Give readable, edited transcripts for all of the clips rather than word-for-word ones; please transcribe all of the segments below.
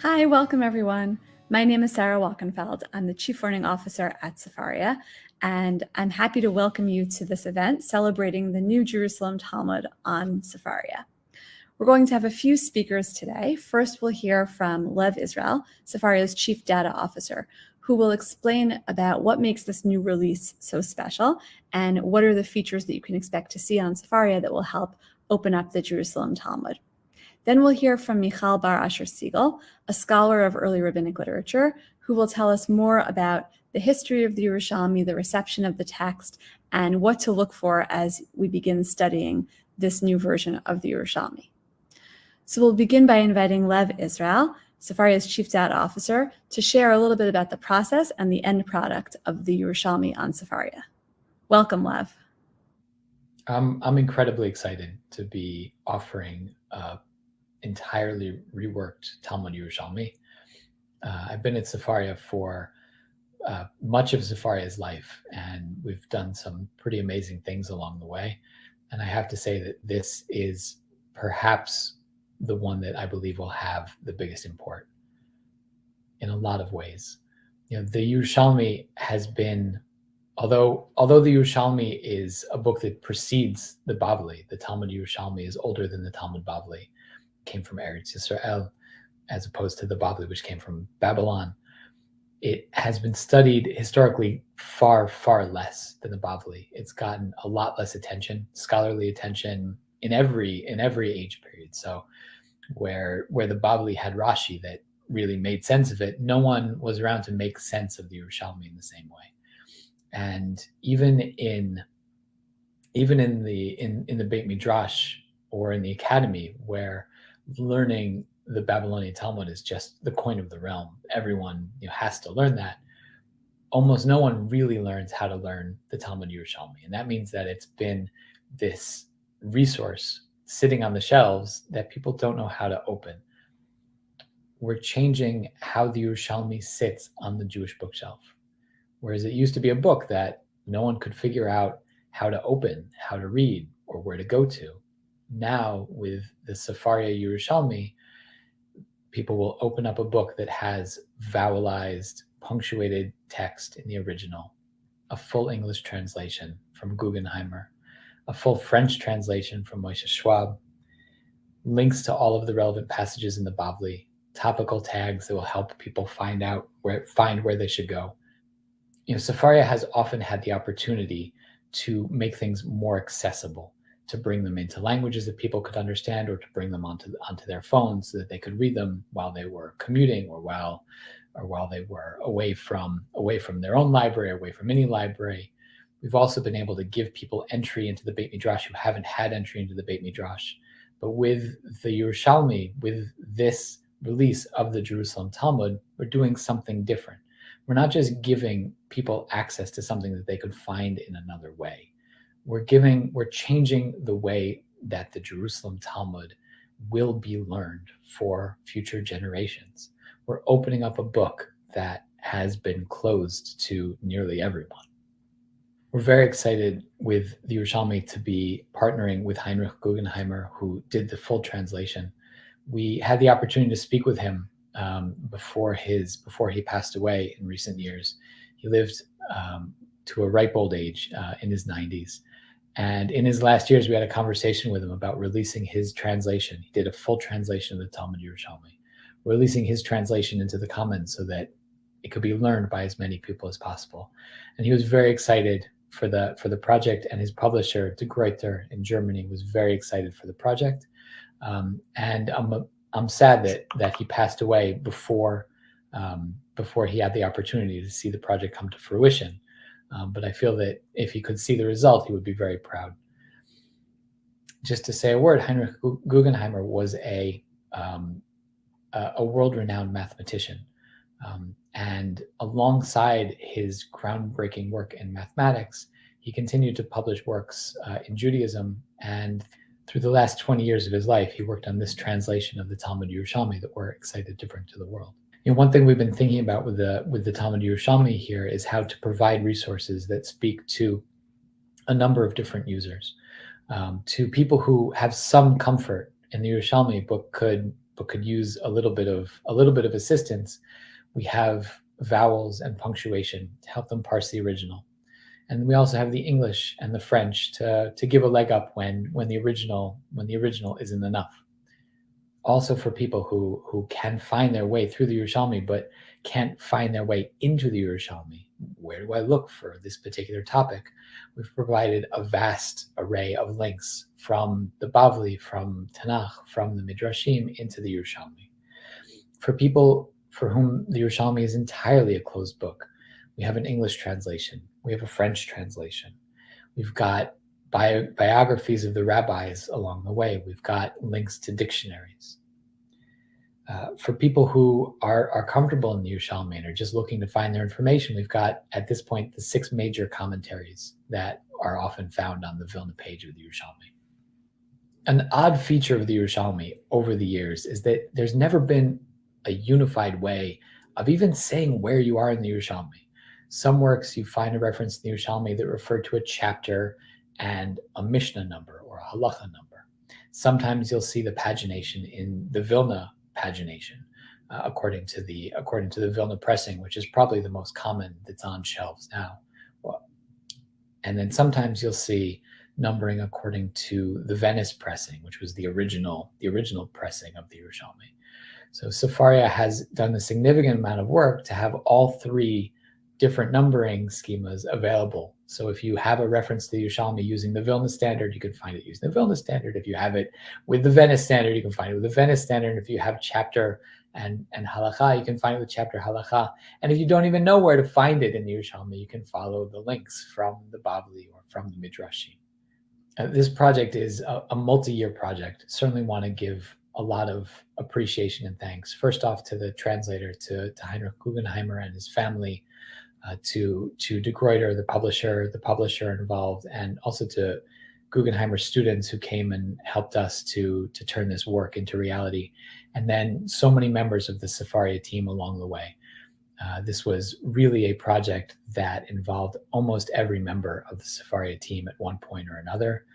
Hi, welcome everyone. My name is Sara Wolkenfeld. I'm the Chief Learning Officer at Sefaria, and I'm happy to welcome you to this event celebrating the new Jerusalem Talmud on Sefaria. We're going to have a few speakers today. First, we'll hear from Lev Israel, Sefaria's Chief Data Officer, who will explain about what makes this new release so special and what are the features that you can expect to see on Sefaria that will help open up the Jerusalem Talmud. Then we'll hear from Michal Bar-Asher Siegal, a scholar of early rabbinic literature, who will tell us more about the history of the Yerushalmi, the reception of the text, and what to look for as we begin studying this new version of the Yerushalmi. So we'll begin by inviting Lev Israel, Sefaria's Chief Data Officer, to share a little bit about the process and the end product of the Yerushalmi on Sefaria. Welcome, Lev. I'm incredibly excited to be offering entirely reworked Talmud Yerushalmi. I've been at Sefaria for much of Sefaria's life, and we've done some pretty amazing things along the way. And I have to say that this is perhaps the one that I believe will have the biggest import in a lot of ways. The Yerushalmi has been, although the Yerushalmi is a book that precedes the Bavli, the Talmud Yerushalmi is older than the Talmud Bavli, came from Eretz Yisrael, as opposed to the Bavli, which came from Babylon. It has been studied historically far, far less than the Bavli. It's gotten a lot less attention, scholarly attention in every age period. So where the Bavli had Rashi that really made sense of it, no one was around to make sense of the Yerushalmi in the same way. And even in the Beit Midrash or in the academy, where learning the Babylonian Talmud is just the coin of the realm, everyone has to learn that. Almost no one really learns how to learn the Talmud Yerushalmi, and that means that it's been this resource sitting on the shelves that people don't know how to open. We're changing how the Yerushalmi sits on the Jewish bookshelf. Whereas it used to be a book that no one could figure out how to open, how to read, or where to go to. Now, with the Sefaria Yerushalmi, people will open up a book that has vowelized, punctuated text in the original, a full English translation from Guggenheimer, a full French translation from Moshe Schwab, links to all of the relevant passages in the Bavli, topical tags that will help people find where they should go. Sefaria has often had the opportunity to make things more accessible, to bring them into languages that people could understand, or to bring them onto their phones so that they could read them while they were commuting, or while they were away from their own library, away from any library. We've also been able to give people entry into the Beit Midrash who haven't had entry into the Beit Midrash. But with the Yerushalmi, with this release of the Jerusalem Talmud, we're doing something different. We're not just giving people access to something that they could find in another way. We're changing the way that the Jerusalem Talmud will be learned for future generations. We're opening up a book that has been closed to nearly everyone. We're very excited with the Yerushalmi to be partnering with Heinrich Guggenheimer, who did the full translation. We had the opportunity to speak with him before he passed away in recent years. He lived to a ripe old age in his 90s. And in his last years, we had a conversation with him about releasing his translation. He did a full translation of the Talmud Yerushalmi, releasing his translation into the commons so that it could be learned by as many people as possible. And he was very excited for the project, and his publisher, De Gruyter in Germany, was very excited for the project. And I'm sad that he passed away before he had the opportunity to see the project come to fruition. But I feel that if he could see the result, he would be very proud. Just to say a word, Heinrich Guggenheimer was a world-renowned mathematician. And alongside his groundbreaking work in mathematics, he continued to publish works in Judaism. And through the last 20 years of his life, he worked on this translation of the Talmud Yerushalmi that we're excited to bring to the world. One thing we've been thinking about with the Talmud Yerushalmi here is how to provide resources that speak to a number of different users, to people who have some comfort in the Yerushalmi, but could but could use a little bit of assistance, we have vowels and punctuation to help them parse the original. And we also have the English and the French to give a leg up when the original isn't enough. Also for people who can find their way through the Yerushalmi but can't find their way into the Yerushalmi, where do I look for this particular topic? We've provided a vast array of links from the Bavli, from Tanakh, from the Midrashim into the Yerushalmi. For people for whom the Yerushalmi is entirely a closed book, we have an English translation. We have a French translation. We've got biographies of the rabbis along the way. We've got links to dictionaries. For people who are comfortable in the Yerushalmi and are just looking to find their information, we've got, at this point, the 6 major commentaries that are often found on the Vilna page of the Yerushalmi. An odd feature of the Yerushalmi over the years is that there's never been a unified way of even saying where you are in the Yerushalmi. Some works you find a reference in the Yerushalmi that refer to a chapter and a Mishnah number or a halacha number. Sometimes you'll see the pagination in the Vilna pagination, according to the Vilna pressing, which is probably the most common that's on shelves now. And then sometimes you'll see numbering according to the Venice pressing, which was the original pressing of the Yerushalmi. So Sefaria has done a significant amount of work to have all 3 different numbering schemas available. So if you have a reference to the Yerushalmi using the Vilna standard, you can find it using the Vilna standard. If you have it with the Venice standard, you can find it with the Venice standard. And if you have chapter and halacha, you can find it with chapter halacha. And if you don't even know where to find it in the Yerushalmi, you can follow the links from the Bavli or from the Midrashim. This project is a multi-year project. Certainly want to give a lot of appreciation and thanks. First off, to the translator, to Heinrich Guggenheimer and his family, to De Gruyter, the publisher involved, and also to Guggenheimer students who came and helped us to turn this work into reality. And then so many members of the Sefaria team along the way. This was really a project that involved almost every member of the Sefaria team at one point or another.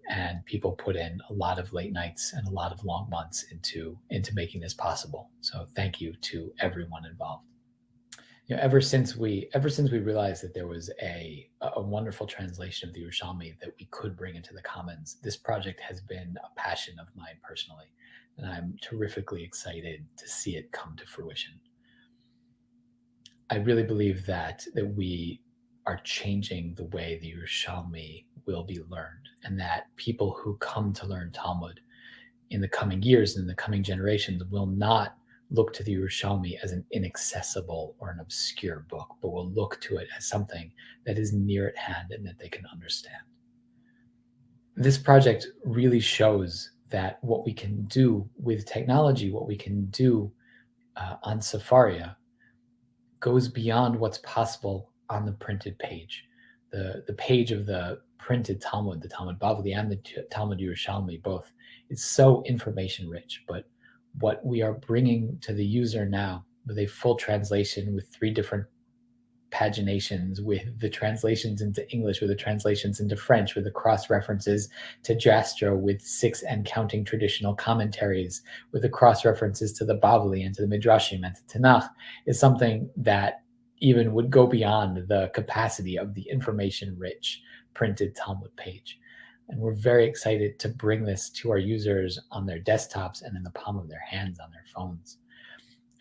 And people put in a lot of late nights and a lot of long months into making this possible. So thank you to everyone involved. Ever since we realized that there was a wonderful translation of the Yerushalmi that we could bring into the Commons, this project has been a passion of mine personally, and I'm terrifically excited to see it come to fruition. I really believe that we are changing the way the Yerushalmi will be learned, and that people who come to learn Talmud in the coming years and in the coming generations will not look to the Yerushalmi as an inaccessible or an obscure book, but will look to it as something that is near at hand and that they can understand. This project really shows that what we can do with technology, what we can do on Sefaria, goes beyond what's possible on the printed page. The page of the printed Talmud, the Talmud Bavli and the Talmud Yerushalmi, both, is so information rich, but what we are bringing to the user now with a full translation with 3 different paginations, with the translations into English, with the translations into French, with the cross references to Jastrow, with 6 and counting traditional commentaries, with the cross references to the Bavli and to the Midrashim and to Tanakh, is something that even would go beyond the capacity of the information rich printed Talmud page. And we're very excited to bring this to our users on their desktops and in the palm of their hands on their phones.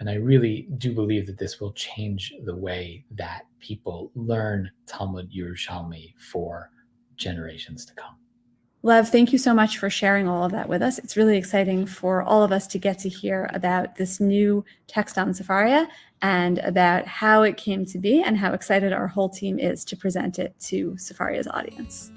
And I really do believe that this will change the way that people learn Talmud Yerushalmi for generations to come. Lev, thank you so much for sharing all of that with us. It's really exciting for all of us to get to hear about this new text on Sefaria and about how it came to be and how excited our whole team is to present it to Sefaria's audience.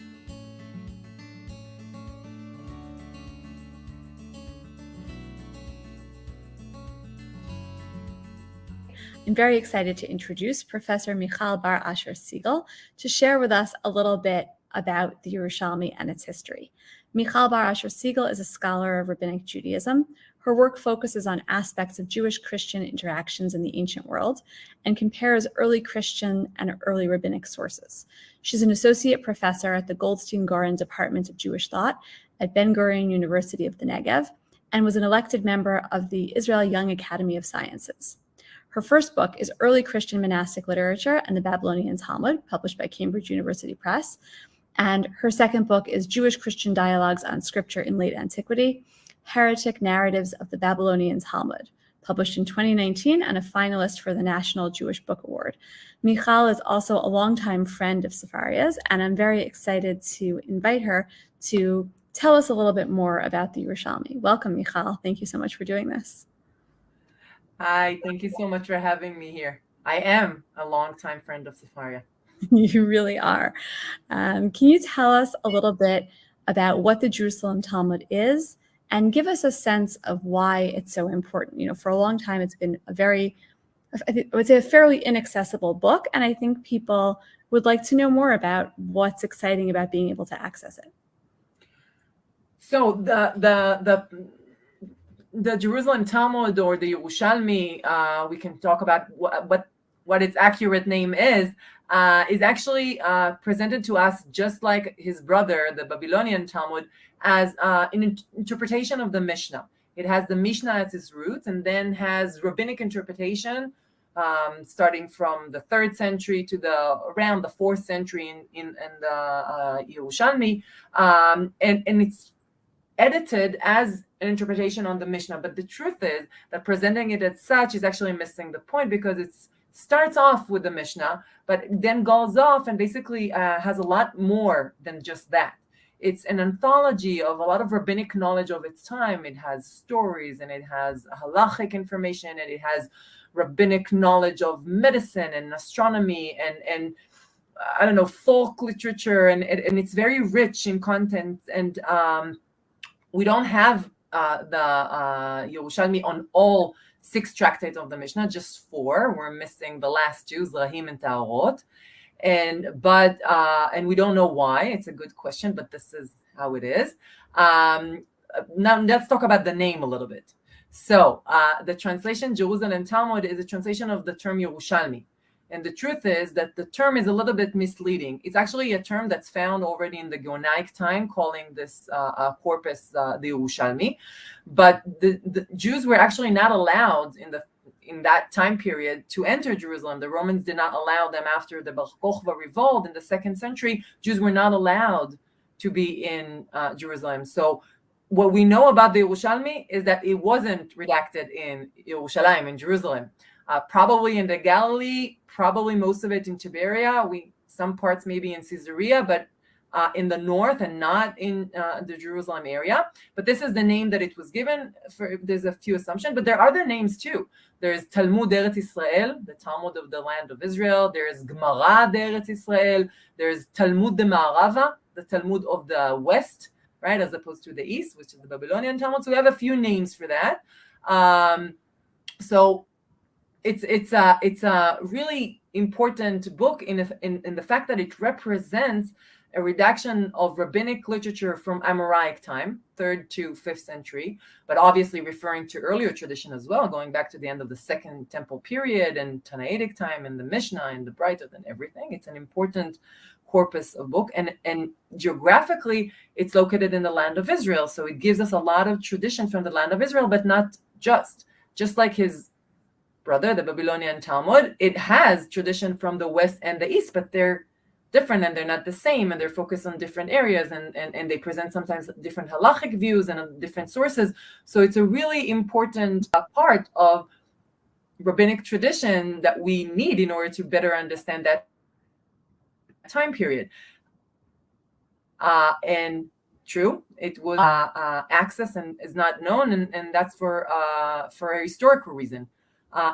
I'm very excited to introduce Professor Michal Bar-Asher Siegal to share with us a little bit about the Yerushalmi and its history. Michal Bar-Asher Siegal is a scholar of rabbinic Judaism. Her work focuses on aspects of Jewish-Christian interactions in the ancient world and compares early Christian and early rabbinic sources. She's an associate professor at the Goldstein-Gorin Department of Jewish Thought at Ben-Gurion University of the Negev and was an elected member of the Israel Young Academy of Sciences. Her first book is Early Christian Monastic Literature and the Babylonian Talmud, published by Cambridge University Press. And her second book is Jewish Christian Dialogues on Scripture in Late Antiquity, Heretic Narratives of the Babylonian Talmud, published in 2019 and a finalist for the National Jewish Book Award. Michal is also a longtime friend of Sefaria's, and I'm very excited to invite her to tell us a little bit more about the Yerushalmi. Welcome, Michal. Thank you so much for doing this. Hi, thank you so much for having me here. I am a longtime friend of Sefaria. You really are. Can you tell us a little bit about what the Jerusalem Talmud is and give us a sense of why it's so important? For a long time, it's been I would say a fairly inaccessible book, and I think people would like to know more about what's exciting about being able to access it. So the Jerusalem Talmud, or the Yerushalmi, we can talk about what its accurate name is actually presented to us just like his brother, the Babylonian Talmud, as an interpretation of the Mishnah. It has the Mishnah as its roots, and then has rabbinic interpretation starting from the 3rd century to around the 4th century in the Yerushalmi, and it's edited as an interpretation on the Mishnah. But the truth is that presenting it as such is actually missing the point, because it starts off with the Mishnah, but then goes off and basically has a lot more than just that. It's an anthology of a lot of rabbinic knowledge of its time. It has stories, and it has halachic information, and it has rabbinic knowledge of medicine and astronomy and I don't know, folk literature, and it's very rich in content. And we don't have the Yerushalmi on all 6 tractates of the Mishnah, just 4. We're missing the last 2, Zrahim and Ta'arot. And we don't know why. It's a good question, but this is how it is. Now let's talk about the name a little bit. So the translation Jerusalem Talmud is a translation of the term Yerushalmi. And the truth is that the term is a little bit misleading. It's actually a term that's found already in the Geonaic time, calling this corpus the Yerushalmi. But the Jews were actually not allowed in that time period to enter Jerusalem. The Romans did not allow them after the Bar Kokhba revolt in the 2nd century. Jews were not allowed to be in Jerusalem. So what we know about the Yerushalmi is that it wasn't redacted in Yerushalayim, in Jerusalem. Probably in the Galilee, probably most of it in Tiberia, some parts maybe in Caesarea, but in the north and not in the Jerusalem area. But this is the name that it was given. There's a few assumptions, but there are other names too. There's Talmud Eretz Israel, the Talmud of the land of Israel. There's Gemara Eretz Israel. There's Talmud de Ma'arava, the Talmud of the west, right, as opposed to the east, which is the Babylonian Talmud. So we have a few names for that. So it's a really important book in the fact that it represents a redaction of rabbinic literature from Amoraic time, 3rd to 5th century, but obviously referring to earlier tradition as well, going back to the end of the 2nd Temple period and Tannaitic time and the Mishnah and the Braitot and everything. It's an important corpus of book, and geographically it's located in the land of Israel, so it gives us a lot of tradition from the land of Israel, but not just like his brother, the Babylonian Talmud. It has tradition from the west and the east, but they're different and they're not the same, and they're focused on different areas, and they present sometimes different halachic views and different sources. So it's a really important part of rabbinic tradition that we need in order to better understand that time period. And true, it was access and is not known, and that's for a historical reason.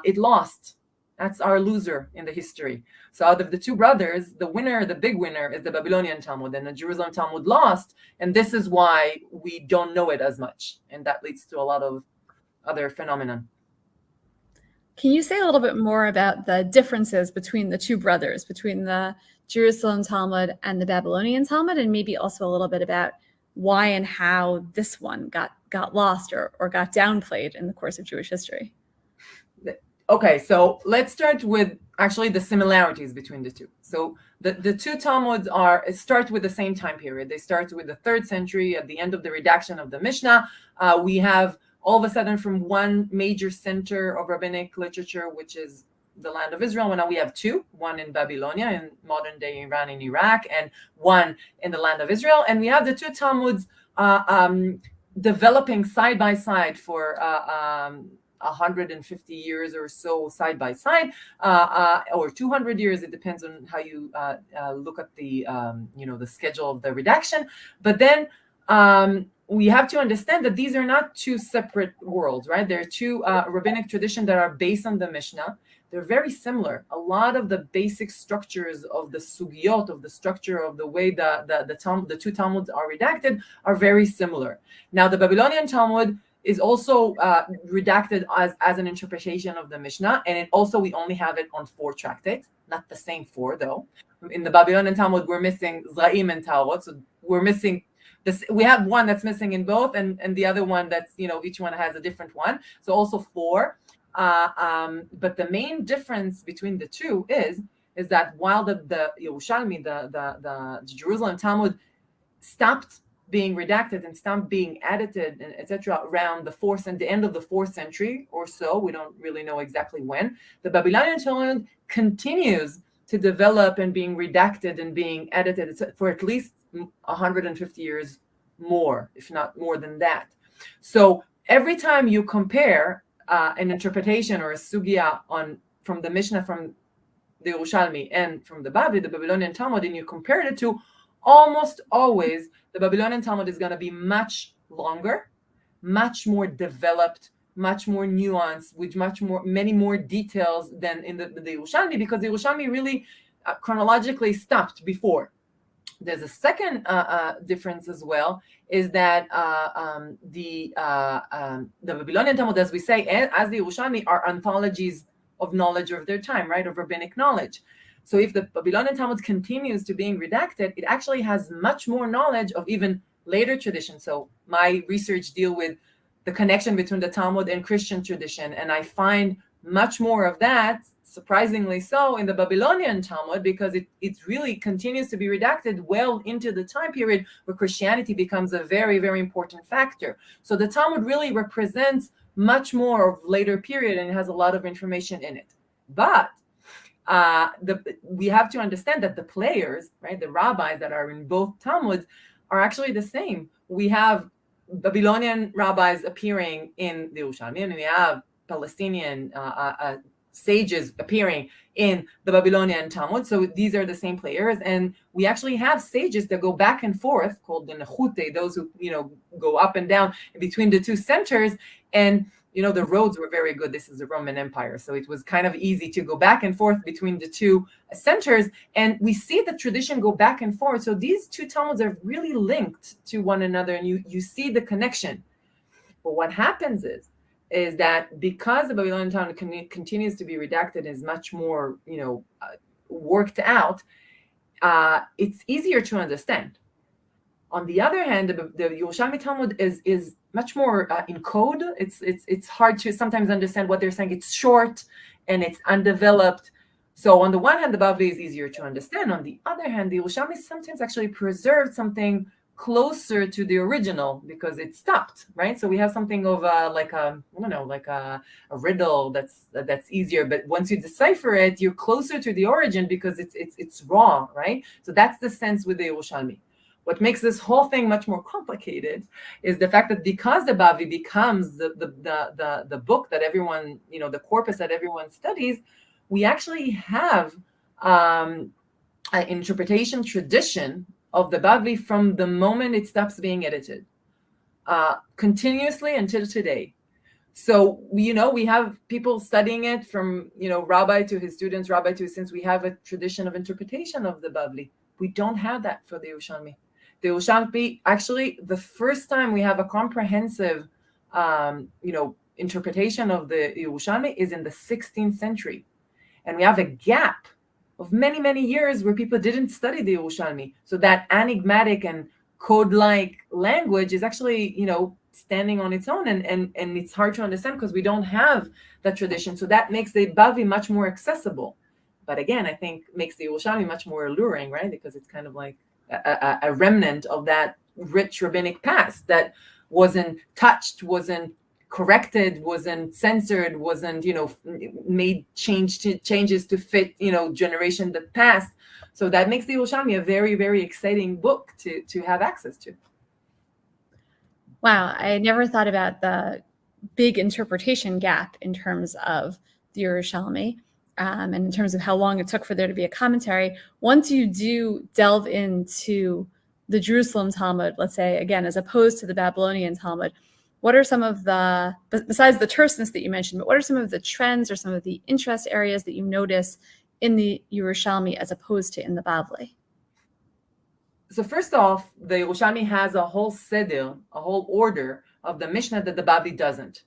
It lost. That's our loser in the history. So out of the 2 brothers, the big winner is the Babylonian Talmud, and the Jerusalem Talmud lost. And this is why we don't know it as much. And that leads to a lot of other phenomena. Can you say a little bit more about the differences between the 2 brothers, between the Jerusalem Talmud and the Babylonian Talmud, and maybe also a little bit about why and how this one got lost or got downplayed in the course of Jewish history? Okay, so let's start with actually the similarities between the 2. So the 2 Talmuds start with the same time period. They start with the 3rd century, at the end of the redaction of the Mishnah. We have all of a sudden from one major center of rabbinic literature, which is the land of Israel. And now we have two, one in Babylonia in modern day Iran and Iraq, and one in the land of Israel. And we have the two Talmuds developing side by side for 150 years or so side by side, or 200 years. It depends on how you look at the the schedule of the redaction. But then we have to understand that these are not two separate worlds, right? They're two rabbinic traditions that are based on the Mishnah. They're very similar. A lot of the basic structures of the sugiyot, of the structure of the way the two Talmuds are redacted, are very similar. Now, the Babylonian Talmud is also redacted as an interpretation of the Mishnah, and we only have it on 4 tractates, not the same 4 though. In the Babylonian Talmud, we're missing Zra'im and Taorot, so we're missing this. We have one that's missing in both, and the other one that's each one has a different one. So also 4. But the main difference between the two is that while the Yerushalmi, the Jerusalem Talmud, stopped being redacted and stopped being edited, and etc., around the end of the 4th century or so, we don't really know exactly when, the Babylonian Talmud continues to develop and being redacted and being edited for at least 150 years more, if not more than that. So every time you compare an interpretation or a sugya from the Mishnah, from the Yerushalmi, and from the Babylonian Talmud, and you compare the two, almost always the Babylonian Talmud is going to be much longer, much more developed, much more nuanced, with many more details than in the Yerushalmi, because the Yerushalmi really chronologically stopped before. There's a second difference as well, is that the Babylonian Talmud, as we say, as the Yerushalmi, are anthologies of knowledge of their time, right, of rabbinic knowledge. So if the Babylonian Talmud continues to being redacted, it actually has much more knowledge of even later traditions. So my research deal with the connection between the Talmud and Christian tradition, and I find much more of that, surprisingly so, in the Babylonian Talmud, because it really continues to be redacted well into the time period where Christianity becomes a very, very important factor. So the Talmud really represents much more of later period, and it has a lot of information in it. But we have to understand that the players, right, the rabbis that are in both Talmuds, are actually the same. We have Babylonian rabbis appearing in the Yerushalmi, and we have Palestinian sages appeaing in the Babylonian Talmud. So these are the same players, and we actually have sages that go back and forth, called the Nechute, those who go up and down between the two centers. And the roads were very good. This is the Roman Empire, so it was kind of easy to go back and forth between the two centers. And we see the tradition go back and forth. So these two Talmuds are really linked to one another, and you see the connection. But what happens is that because the Babylonian Talmud continues to be redacted, is much more worked out, it's easier to understand. On the other hand, the Yerushalmi Talmud is much more in code. It's hard to sometimes understand what they're saying. It's short and it's undeveloped. So on the one hand, the Bavli is easier to understand. On the other hand, the Yerushalmi sometimes actually preserved something closer to the original because it stopped, right? So we have something of like a riddle that's easier, but once you decipher it, you're closer to the origin because it's wrong, right? So that's the sense with the Yerushalmi. What makes this whole thing much more complicated is the fact that because the Bavli becomes the book that everyone, the corpus that everyone studies, we actually have an interpretation tradition of the Bavli from the moment it stops being edited, continuously until today. So we have people studying it from rabbi to his students, rabbi to his students. We have a tradition of interpretation of the Bavli. We don't have that for the Yerushalmi. The Yerushalmi, actually, the first time we have a comprehensive, interpretation of the Yerushalmi is in the 16th century, and we have a gap of many, many years where people didn't study the Yerushalmi. So that enigmatic and code-like language is actually, standing on its own, and it's hard to understand because we don't have that tradition. So that makes the Bavli much more accessible. But again, I think makes the Yerushalmi much more alluring, right? Because it's kind of like a remnant of that rich rabbinic past that wasn't touched, wasn't corrected, wasn't censored, wasn't made changes to fit generation that passed. So that makes the Yerushalmi a very, very exciting book to have access to. Wow, I never thought about the big interpretation gap in terms of the Yerushalmi, and in terms of how long it took for there to be a commentary. Once you do delve into the Jerusalem Talmud, let's say, again, as opposed to the Babylonian Talmud, what are some of the, besides the terseness that you mentioned, but what are some of the trends or some of the interest areas that you notice in the Yerushalmi as opposed to in the Bavli? So first off, the Yerushalmi has a whole seder, a whole order of the Mishnah that the Bavli doesn't.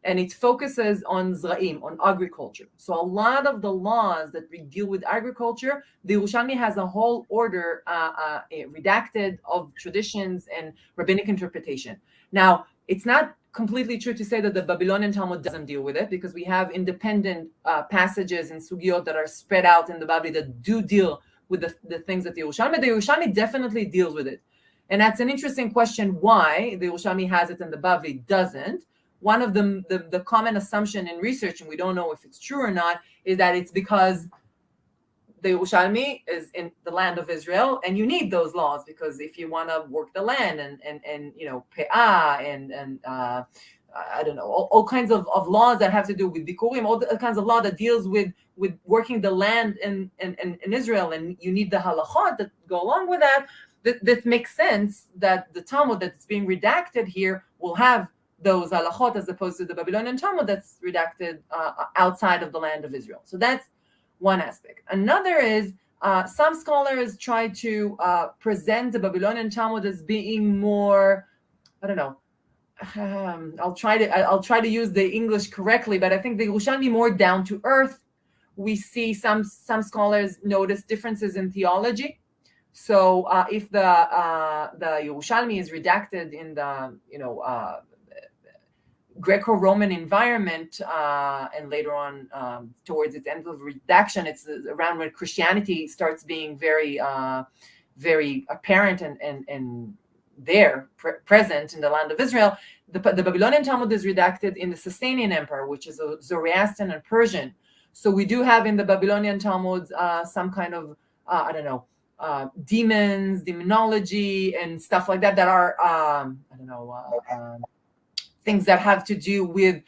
And it focuses on zra'im, on agriculture. So a lot of the laws that we deal with agriculture, the Yerushalmi has a whole order redacted of traditions and rabbinic interpretation. Now, it's not completely true to say that the Babylonian Talmud doesn't deal with it, because we have independent passages and sugiyot that are spread out in the Bavli that do deal with the things that the Yerushalmi definitely deals with it. And that's an interesting question, why the Yerushalmi has it and the Bavli doesn't. One of the common assumption in research, and we don't know if it's true or not, is that it's because the Yerushalmi is in the land of Israel, and you need those laws, because if you want to work the land and pe'ah and I don't know, all kinds of laws that have to do with bikurim, all the kinds of law that deals with working the land in Israel, and you need the halachot that go along with that. That makes sense that the Talmud that's being redacted here will have those halachot, as opposed to the Babylonian Talmud that's redacted outside of the land of Israel. So that's one aspect. Another is some scholars try to present the Babylonian Talmud as being more, I don't know, I'll try to use the English correctly, but I think the Yerushalmi more down to earth. We see some scholars notice differences in theology. So if the Yerushalmi is redacted in the Greco-Roman environment, and later on towards its end of redaction, it's around when Christianity starts being very very apparent and present in the land of Israel. The Babylonian Talmud is redacted in the Sasanian Empire, which is a Zoroastrian and Persian. So we do have in the Babylonian Talmud some kind of demons, demonology, and stuff like that are things that have to do with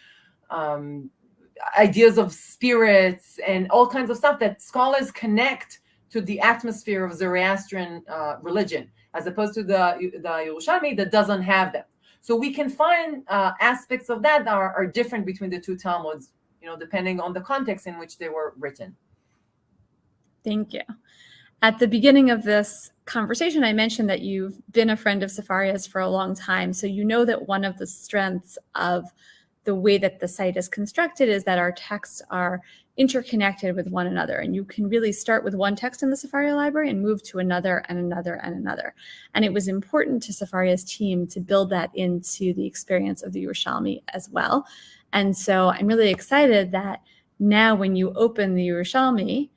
ideas of spirits and all kinds of stuff that scholars connect to the atmosphere of Zoroastrian religion, as opposed to the Yerushalmi that doesn't have them. So we can find aspects of that are different between the two Talmuds, depending on the context in which they were written. Thank you. At the beginning of this conversation, I mentioned that you've been a friend of Sefaria's for a long time. So you know that one of the strengths of the way that the site is constructed is that our texts are interconnected with one another. And you can really start with one text in the Sefaria library and move to another and another and another. And it was important to Sefaria's team to build that into the experience of the Yerushalmi as well. And so I'm really excited that now when you open the Yerushalmi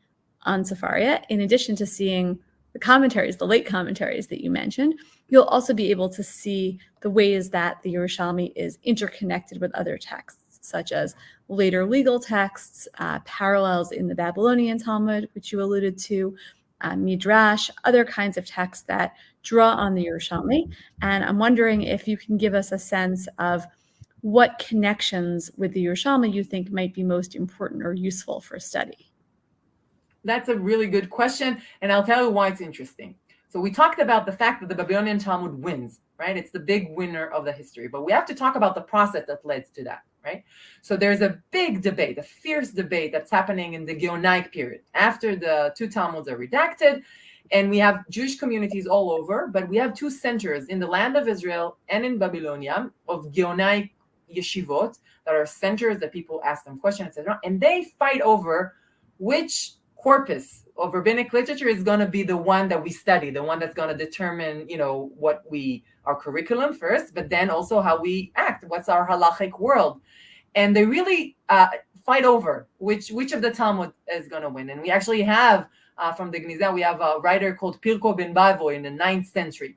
on Sefaria, in addition to seeing the commentaries, the late commentaries that you mentioned, you'll also be able to see the ways that the Yerushalmi is interconnected with other texts, such as later legal texts, parallels in the Babylonian Talmud, which you alluded to, Midrash, other kinds of texts that draw on the Yerushalmi. And I'm wondering if you can give us a sense of what connections with the Yerushalmi you think might be most important or useful for study. That's a really good question, and I'll tell you why it's interesting. So we talked about the fact that the Babylonian Talmud wins, right? It's the big winner of the history, but we have to talk about the process that led to that, right? So there's a big debate, a fierce debate that's happening in the Geonaic period, after the two Talmuds are redacted, and we have Jewish communities all over, but we have two centers in the land of Israel and in Babylonia of Geonaic yeshivot that are centers that people ask them questions, etc., and they fight over which corpus of rabbinic literature is going to be the one that we study, the one that's going to determine, what our curriculum first, but then also how we act, what's our halachic world. And they really fight over which of the Talmud is going to win. And we actually have, from the Gniza, we have a writer called Pirko ben Bavo in the 9th century,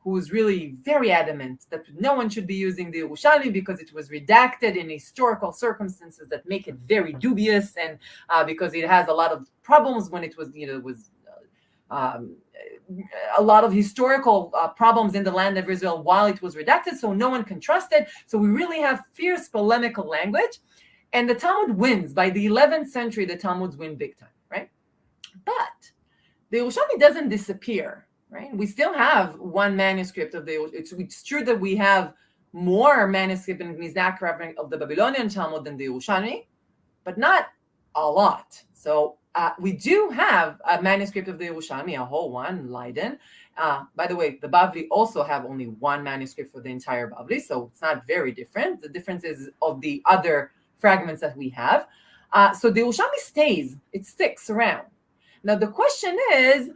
who is really very adamant that no one should be using the Yerushalmi because it was redacted in historical circumstances that make it very dubious, and because it has a lot of problems when it was, a lot of historical problems in the land of Israel while it was redacted, so no one can trust it. So we really have fierce polemical language, and the Talmud wins. By the 11th century, the Talmuds win big time, right? But the Yerushalmi doesn't disappear, right? We still have one manuscript of the. It's true that we have more manuscript in Mizrak of the Babylonian Talmud than the Yerushalmi, but not a lot. So we do have a manuscript of the Yerushalmi, a whole one, Leiden. By the way, the Bavli also have only one manuscript for the entire Bavli, so it's not very different. The difference is of the other fragments that we have. So the Yerushalmi stays, it sticks around. Now the question is,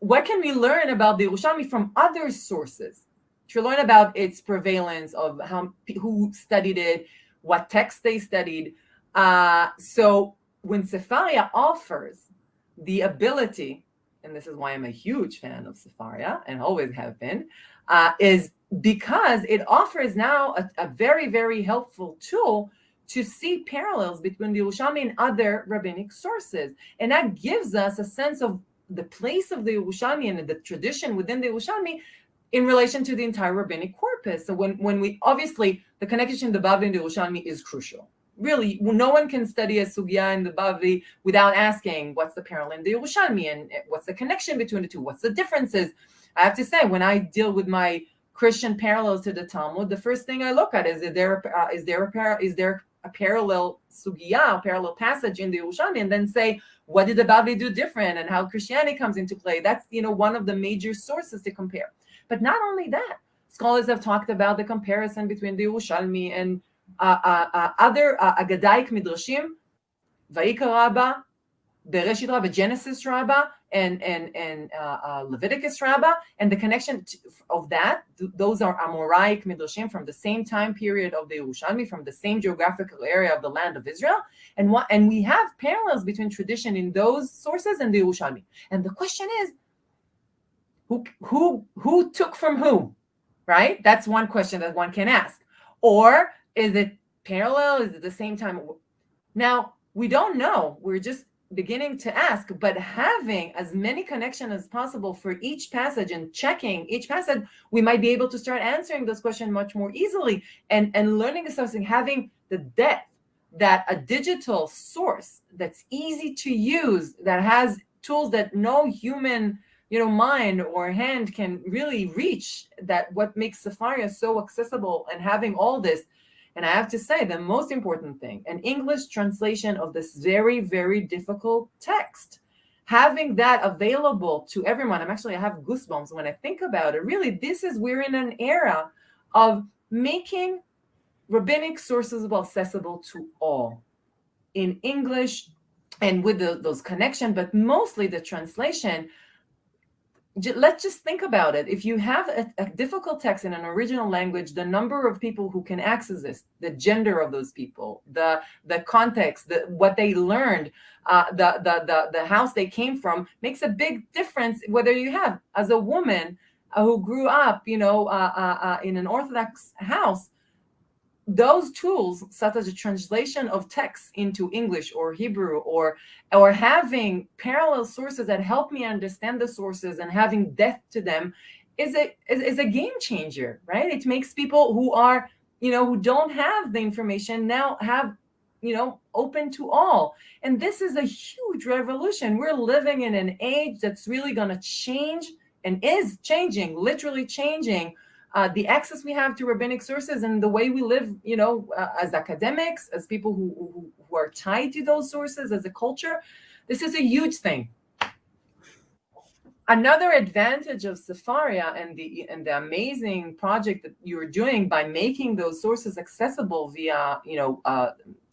what can we learn about the Yerushalmi from other sources? To learn about its prevalence, of who studied it, what texts they studied. So when Sefaria offers the ability, and this is why I'm a huge fan of Sefaria and always have been, is because it offers now a very, very helpful tool to see parallels between the Yerushalmi and other rabbinic sources. And that gives us a sense of the place of the Yerushalmi and the tradition within the Yerushalmi in relation to the entire rabbinic corpus. So when we, obviously, the connection to the Bavli and the Yerushalmi is crucial. Really, no one can study a sugya in the Bavli without asking what's the parallel in the Yerushalmi and what's the connection between the two, what's the differences. I have to say, when I deal with my Christian parallels to the Talmud, the first thing I look at is there a parallel sugya, a parallel passage in the Yerushalmi, and then say, what did the Bavli do different and how Christianity comes into play? That's, one of the major sources to compare. But not only that, scholars have talked about the comparison between the Yerushalmi and other Agadaic Midrashim, Vayikra Rabbah, Bereshit Rabbah, Genesis Rabbah, and Leviticus Rabbah, and the connection of that. Those are Amoraic Midrashim from the same time period of the Yerushalmi, from the same geographical area of the land of Israel, and we have parallels between tradition in those sources and the Yerushalmi. And the question is, who took from who, right? That's one question that one can ask. Or is it parallel? Is it the same time? Now, we don't know. We're just beginning to ask, but having as many connections as possible for each passage and checking each passage, we might be able to start answering this question much more easily and learning something, having the depth that a digital source that's easy to use, that has tools that no human mind or hand can really reach, that what makes Sefaria so accessible, and having all this. And I have to say, the most important thing, an English translation of this very, very difficult text, having that available to everyone. I have goosebumps when I think about it. Really, we're in an era of making rabbinic sources accessible to all in English and with those connections, but mostly the translation. Let's just think about it. If you have a difficult text in an original language, the number of people who can access this, the gender of those people, the context, what they learned, the house they came from, makes a big difference. Whether you have, as a woman who grew up, in an Orthodox house, those tools, such as a translation of text into English or Hebrew, or having parallel sources that help me understand the sources and having depth to them, is a game changer, right? It makes people who are, who don't have the information now have, open to all. And this is a huge revolution. We're living in an age that's really going to change, and is changing, literally changing, the access we have to rabbinic sources and the way we live, as academics, as people who are tied to those sources, as a culture. This is a huge thing. Another advantage of Sefaria and the amazing project that you're doing by making those sources accessible via,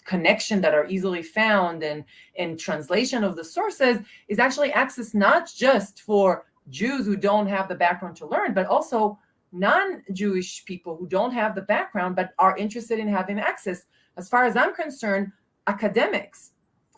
connection that are easily found and translation of the sources, is actually access not just for Jews who don't have the background to learn, but also non-Jewish people who don't have the background but are interested in having access. As far as I'm concerned, academics,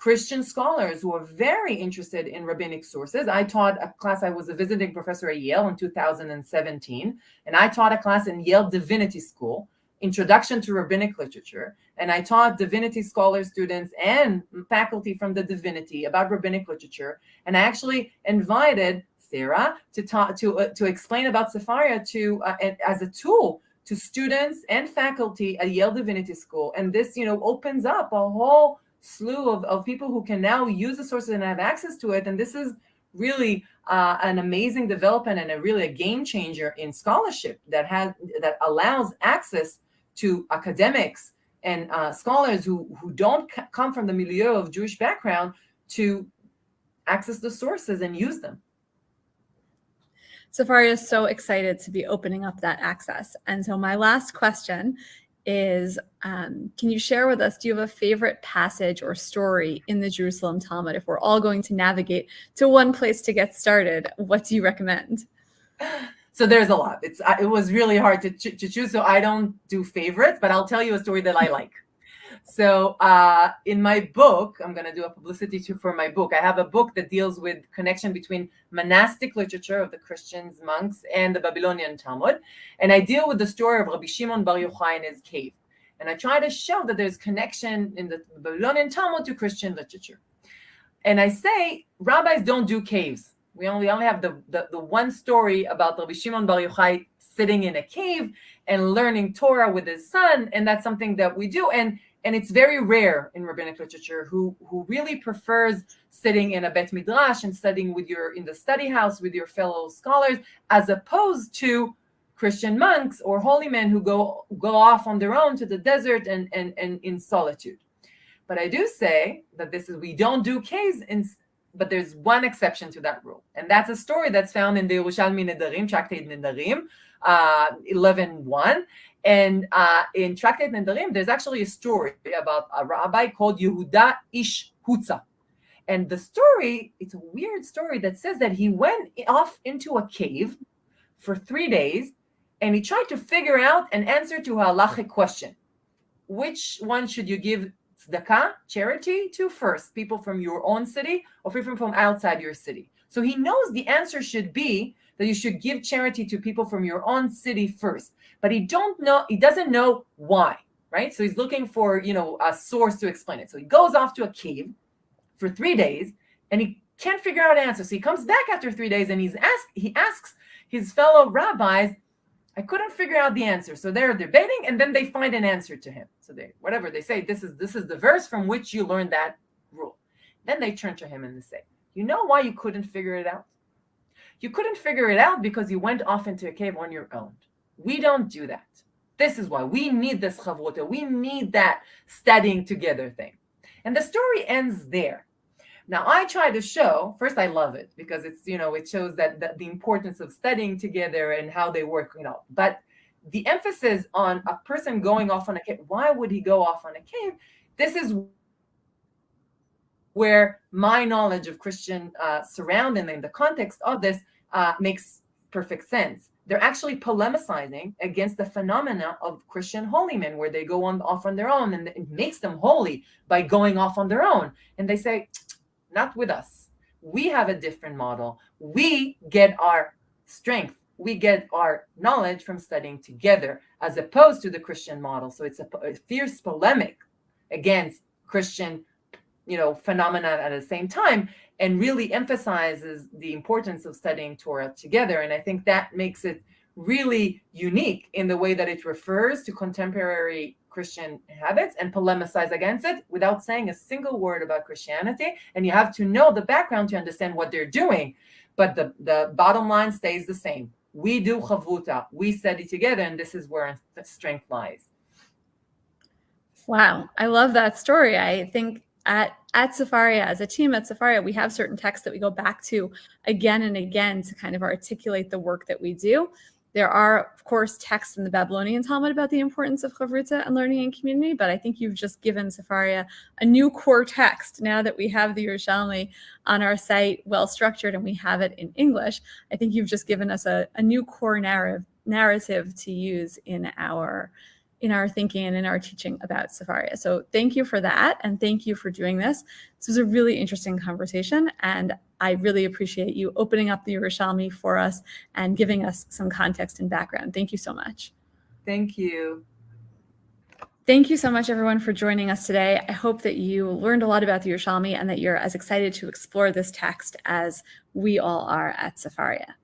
Christian scholars who are very interested in rabbinic sources. I taught a class, I was a visiting professor at Yale in 2017, and I taught a class in Yale Divinity School, Introduction to Rabbinic Literature, and I taught divinity scholar students and faculty from the divinity about rabbinic literature, and I actually invited Sara to explain about Sefaria as a tool to students and faculty at Yale Divinity School. And this, opens up a whole slew of people who can now use the sources and have access to it. And this is really an amazing development and a game changer in scholarship that allows access to academics and scholars who don't come from the milieu of Jewish background to access the sources and use them. Sefaria is so excited to be opening up that access. And so my last question is, can you share with us, do you have a favorite passage or story in the Jerusalem Talmud? If we're all going to navigate to one place to get started, what do you recommend? So there's a lot. It was really hard to choose, so I don't do favorites, but I'll tell you a story that I like. So in my book, I'm going to do a publicity for my book. I have a book that deals with connection between monastic literature of the Christians, monks, and the Babylonian Talmud. And I deal with the story of Rabbi Shimon Bar Yochai in his cave. And I try to show that there's connection in the Babylonian Talmud to Christian literature. And I say, rabbis don't do caves. We only have the one story about Rabbi Shimon Bar Yochai sitting in a cave and learning Torah with his son. And that's something that we do. And it's very rare in rabbinic literature who really prefers sitting in a bet midrash and studying in the study house with your fellow scholars, as opposed to Christian monks or holy men who go off on their own to the desert and in solitude. But I do say that we don't do caves, but there's one exception to that rule, and that's a story that's found in the Yerushalmi Nedarim, Tractate Nedarim, 11:1. And in Tractate Nedarim, there's actually a story about a rabbi called Yehuda Ish Hutza. And the story, it's a weird story that says that he went off into a cave for 3 days, and he tried to figure out an answer to a halachic question. Which one should you give tzedakah, charity, to first? People from your own city or people from outside your city? So he knows the answer should be that you should give charity to people from your own city first. But he doesn't know why, right? So he's looking for, a source to explain it. So he goes off to a cave for 3 days and he can't figure out an answer. So he comes back after 3 days and he asks his fellow rabbis, I couldn't figure out the answer. So they're debating, and then they find an answer to him. So they say, this is the verse from which you learned that rule. Then they turn to him and they say, you know why you couldn't figure it out? You couldn't figure it out because you went off into a cave on your own. We don't do that. This is why we need this chavruta. We need that studying together thing. And the story ends there. Now, I try to show, first, I love it because it's, it shows that the importance of studying together and how they work, but the emphasis on a person going off on a cave, why would he go off on a cave? This is where my knowledge of Christian surrounding in the context of this makes perfect sense. They're actually polemicizing against the phenomena of Christian holy men, where they go off on their own, and it makes them holy by going off on their own. And they say, not with us. We have a different model. We get our strength. We get our knowledge from studying together, as opposed to the Christian model. So it's a fierce polemic against Christian phenomena at the same time, and really emphasizes the importance of studying Torah together. And I think that makes it really unique in the way that it refers to contemporary Christian habits and polemicize against it without saying a single word about Christianity. And you have to know the background to understand what they're doing. But the bottom line stays the same. We do chavruta. We study together, and this is where the strength lies. Wow. I love that story. I think at Sefaria, as a team at Sefaria, we have certain texts that we go back to again and again to kind of articulate the work that we do. There are, of course, texts in the Babylonian Talmud about the importance of chavruta and learning and community, but I think you've just given Sefaria a new core text now that we have the Yerushalmi on our site, well structured, and we have it in English. I think you've just given us a new core narrative to use in our in our thinking and in our teaching about Sefaria. So thank you for that, and thank you for doing this. This was a really interesting conversation, and I really appreciate you opening up the Yerushalmi for us and giving us some context and background. Thank you so much. Thank you. Thank you so much, everyone, for joining us today. I hope that you learned a lot about the Yerushalmi and that you're as excited to explore this text as we all are at Sefaria.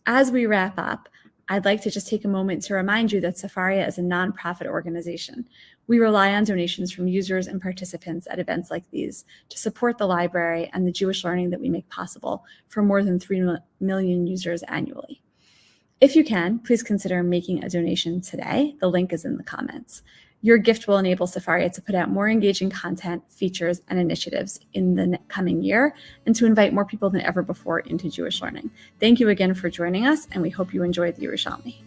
As we wrap up, I'd like to just take a moment to remind you that Sefaria is a nonprofit organization. We rely on donations from users and participants at events like these to support the library and the Jewish learning that we make possible for more than 3 million users annually. If you can, please consider making a donation today. The link is in the comments. Your gift will enable Sefaria to put out more engaging content, features, and initiatives in the coming year, and to invite more people than ever before into Jewish learning. Thank you again for joining us, and we hope you enjoyed the Yerushalmi.